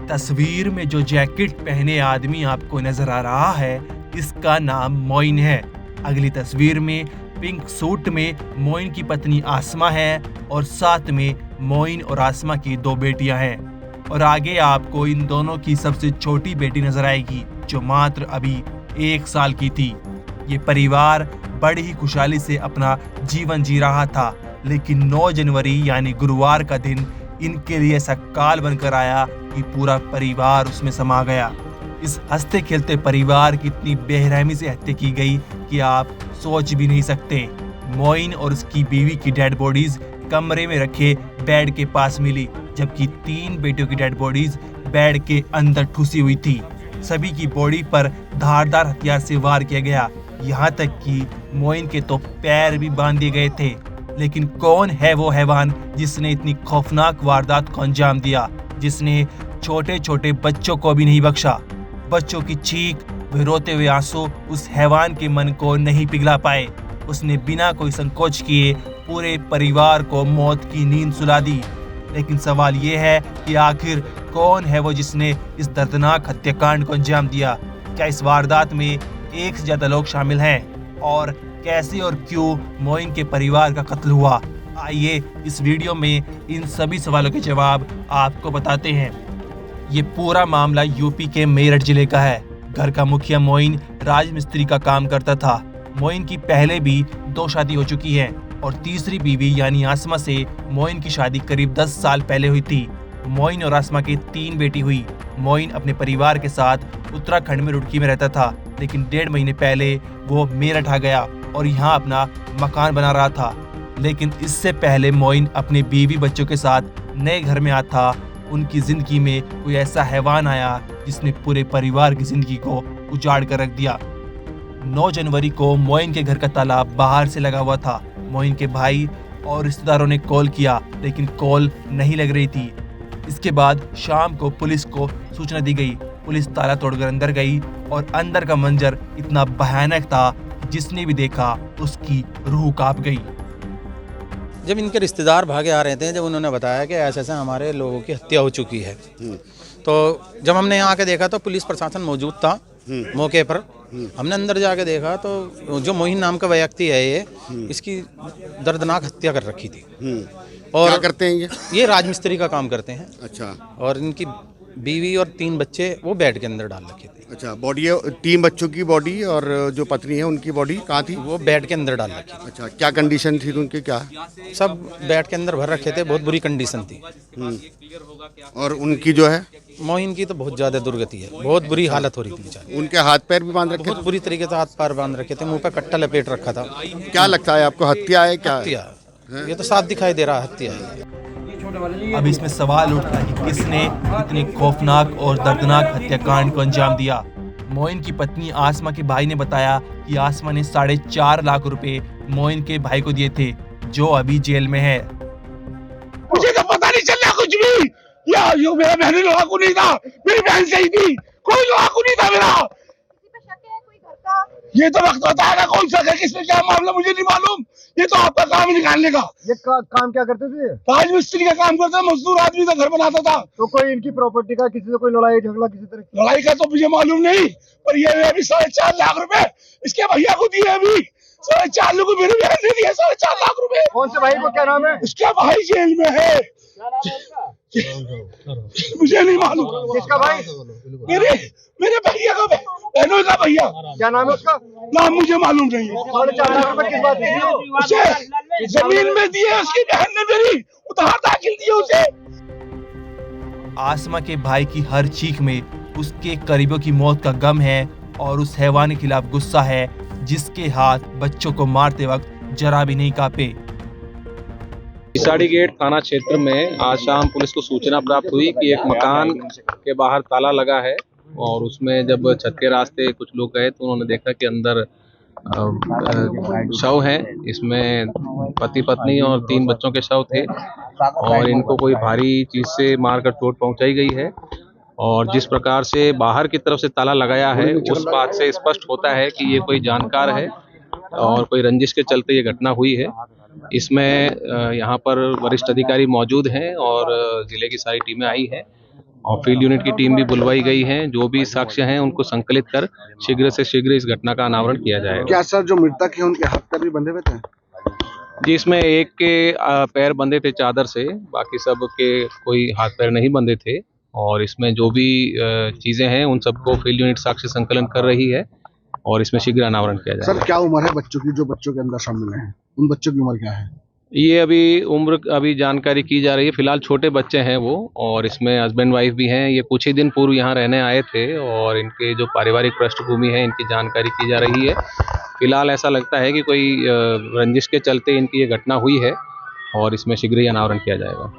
तस्वीर में जो जैकेट पहने आदमी आपको नजर आ रहा है, इसका नाम मोइन है। अगली तस्वीर में पिंक सूट में मोइन की पत्नी आसमा है और साथ में मोइन और आसमा की 2 बेटियां हैं। और आगे आपको इन दोनों की सबसे छोटी बेटी नजर आएगी, जो मात्र अभी 1 साल की थी। ये परिवार बड़ी ही खुशहाली से अपना जीवन जी रहा था, लेकिन 9 जनवरी यानी गुरुवार का दिन इनके लिए ऐसा काल बनकर आया कि पूरा परिवार उसमें समा गया। इस हंसते खेलते परिवार की इतनी बेरहमी से हत्या की गई कि आप सोच भी नहीं सकते। मोइन और उसकी बीवी की डेड बॉडीज कमरे में रखे बेड के पास मिली, जबकि 3 बेटियों की डेड बॉडीज बेड के अंदर ठुसी हुई थी। सभी की बॉडी पर धारदार हथियार से वार किया गया, यहाँ तक कि मोइन के तो पैर भी बांध दिए गए थे। लेकिन कौन है वो हैवान जिसने इतनी खौफनाक वारदात को अंजाम दिया, जिसने छोटे छोटे बच्चों को भी नहीं बख्शा। बच्चों की चीख व रोते हुए आंसू उस हैवान के मन को नहीं पिघला पाए। उसने बिना कोई संकोच किए पूरे परिवार को मौत की नींद सुला दी। लेकिन सवाल ये है कि आखिर कौन है वो जिसने इस दर्दनाक हत्याकांड को अंजाम दिया? क्या इस वारदात में 1 से ज्यादा लोग शामिल हैं? और कैसे और क्यों मोइन के परिवार का कत्ल हुआ? आइए इस वीडियो में इन सभी सवालों के जवाब आपको बताते हैं। ये पूरा मामला यूपी के मेरठ जिले का है। घर का मुखिया मोइन राजमिस्त्री का काम करता था। मोइन की पहले भी 2 शादी हो चुकी है और तीसरी बीवी यानी आसमा से मोइन की शादी करीब 10 साल पहले हुई थी। मोइन और आसमा की 3 बेटी हुई। मोइन अपने परिवार के साथ उत्तराखंड में रुड़की में रहता था, लेकिन 1.5 महीने पहले वो मेरठ आ गया और यहाँ अपना मकान बना रहा था। लेकिन इससे पहले मोइन अपने बीवी बच्चों के साथ नए घर में आता था। उनकी जिंदगी में कोई ऐसा हैवान आया जिसने पूरे परिवार की जिंदगी को उजाड़ कर रख दिया। 9 जनवरी को मोइन के घर का ताला बाहर से लगा हुआ था। मोइन के भाई और रिश्तेदारों ने कॉल किया, लेकिन कॉल नहीं लग रही थी। इसके बाद शाम को पुलिस को सूचना दी गई। पुलिस ताला तोड़कर अंदर गई और अंदर का मंजर इतना भयानक था कि जिसने भी देखा उसकी रूह कांप गई। जब इनके रिश्तेदार भागे आ रहे थे, जब उन्होंने बताया कि ऐसे ऐसे हमारे लोगों की हत्या हो चुकी है, तो जब हमने यहाँ आके देखा तो पुलिस प्रशासन मौजूद था मौके पर। हमने अंदर जाके देखा तो जो मोइन नाम का व्यक्ति है ये, इसकी दर्दनाक हत्या कर रखी थी। और क्या करते हैं ये राजमिस्त्री का काम करते हैं। अच्छा। और इनकी बीवी और 3 बच्चे वो बेड के अंदर डाल रखे थे। अच्छा, बॉडी 3 बच्चों की बॉडी और जो पत्नी है उनकी बॉडी कहाँ थी? वो बेड के अंदर डाल रखी थी। अच्छा, क्या कंडीशन थी उनकी? क्या सब बेड के अंदर भर रखे थे, बहुत बुरी कंडीशन थी। और उनकी जो है मोइन की तो बहुत ज्यादा दुर्गति है, बहुत बुरी हालत हो रही थी बेचारे। उनके हाथ पैर भी बांध रखे बहुत बुरी तरीके से हाथ पैर बांध रखे थे, मुंह पे कट्टा लपेट रखा था। क्या लगता है आपको, हत्या है क्या? हत्या, ये तो साफ दिखाई दे रहा है हत्या है। अब इसमें सवाल उठता है कि किसने इतने खौफनाक और दर्दनाक हत्याकांड को अंजाम दिया। मोइन की पत्नी आसमा के भाई ने बताया कि आसमा ने 4.5 लाख रुपए मोइन के भाई को दिए थे, जो अभी जेल में है। मुझे तो पता नहीं चल रहा कुछ भी। यो मेरा बहन लोगों नहीं था, मेरी बहन सही थी, कोई लोगों नहीं था मेरा। ये तो वक्त बताएगा कौन सा है, किसमें क्या मामला मुझे नहीं मालूम। ये तो आपका काम है निकालने का। ये काम क्या करते थे? राजमिस्त्री का काम करता, मजदूर आदमी था, घर बनाता था। तो कोई इनकी प्रॉपर्टी का किसी से कोई लड़ाई झगड़ा किसी तरह? लड़ाई का तो मुझे मालूम नहीं, पर ये अभी 4.5 लाख रुपए इसके भैया को दिए। अभी 4.5 लाख को मेरी बहन ने दिए, 4.5 लाख रुपए। कौन से भाई को, क्या नाम है? उसका भाई जेल में है, मुझे नहीं मालूम। किसका भाई? मेरे भैया का, बहनों का भैया। क्या नाम है उसका? नाम मुझे मालूम नहीं है। 4.5 लाख रुपए किस बात की? उसे जमीन में दिए, उसकी बहन ने मेरी उधार दाखिल दिए उसे। आसमा के भाई की हर चीख में उसके करीबों की मौत का गम है और उस हैवान के खिलाफ गुस्सा है, जिसके हाथ बच्चों को मारते वक्त जरा भी नहीं कांपे। पिसाड़ी गेट थाना क्षेत्र में आज शाम पुलिस को सूचना प्राप्त हुई कि एक मकान के बाहर ताला लगा है, और उसमें जब छत के रास्ते कुछ लोग गए तो उन्होंने देखा कि अंदर शव है। इसमें पति पत्नी और 3 बच्चों के शव थे, और इनको कोई भारी चीज से मारकर चोट पहुंचाई गई है। और जिस प्रकार से बाहर की तरफ से ताला लगाया है, उस बात से स्पष्ट होता है कि ये कोई जानकार है और कोई रंजिश के चलते ये घटना हुई है। इसमें यहाँ पर वरिष्ठ अधिकारी मौजूद हैं और जिले की सारी टीमें आई हैं, और फील्ड यूनिट की टीम भी बुलवाई गई है। जो भी साक्ष्य हैं उनको संकलित कर शीघ्र से शीघ्र इस घटना का अनावरण किया जाएगा। क्या सर जो मृतक है उनके हाथ पैर भी बंधे हुए थे? जी, इसमें एक के पैर बंधे थे चादर से, बाकी सब के कोई हाथ पैर नहीं बंधे थे। और इसमें जो भी चीजें हैं उन सबको फील्ड यूनिट साक्ष्य संकलन कर रही है और इसमें शीघ्र अनावरण किया जाएगा। सर क्या उम्र है बच्चों की जो बच्चों के अंदर शामिल हैं? उन बच्चों की उम्र क्या है? ये अभी जानकारी की जा रही है। फिलहाल छोटे बच्चे हैं वो, और इसमें हस्बैंड वाइफ भी हैं। ये कुछ ही दिन पूर्व यहाँ रहने आए थे और इनके जो पारिवारिक पृष्ठभूमि है इनकी जानकारी की जा रही है। फिलहाल ऐसा लगता है कि कोई रंजिश के चलते इनकी ये घटना हुई है और इसमें शीघ्र ही अनावरण किया जाएगा।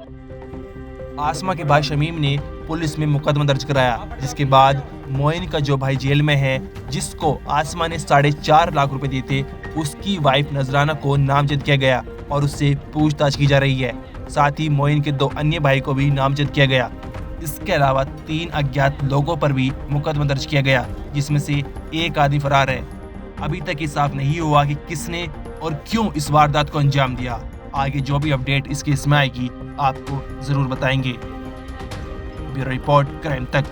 आसमा के भाई शमीम ने पुलिस में मुकदमा दर्ज कराया, जिसके बाद मोइन का जो भाई जेल में है, जिसको आसमा ने 4.5 लाख रुपए दिए थे, उसकी वाइफ नजराना को नामजद किया गया और उससे पूछताछ की जा रही है। साथ ही मोइन के 2 अन्य भाई को भी नामजद किया गया। इसके अलावा 3 अज्ञात लोगों पर भी मुकदमा दर्ज किया गया, जिसमें से एक आदमी फरार है। अभी तक ये साफ नहीं हुआ कि किसने और क्यों इस वारदात को अंजाम दिया। आगे जो भी अपडेट इस केस में आएगी आपको जरूर बताएंगे। ब्यूरो रिपोर्ट, क्राइम तक।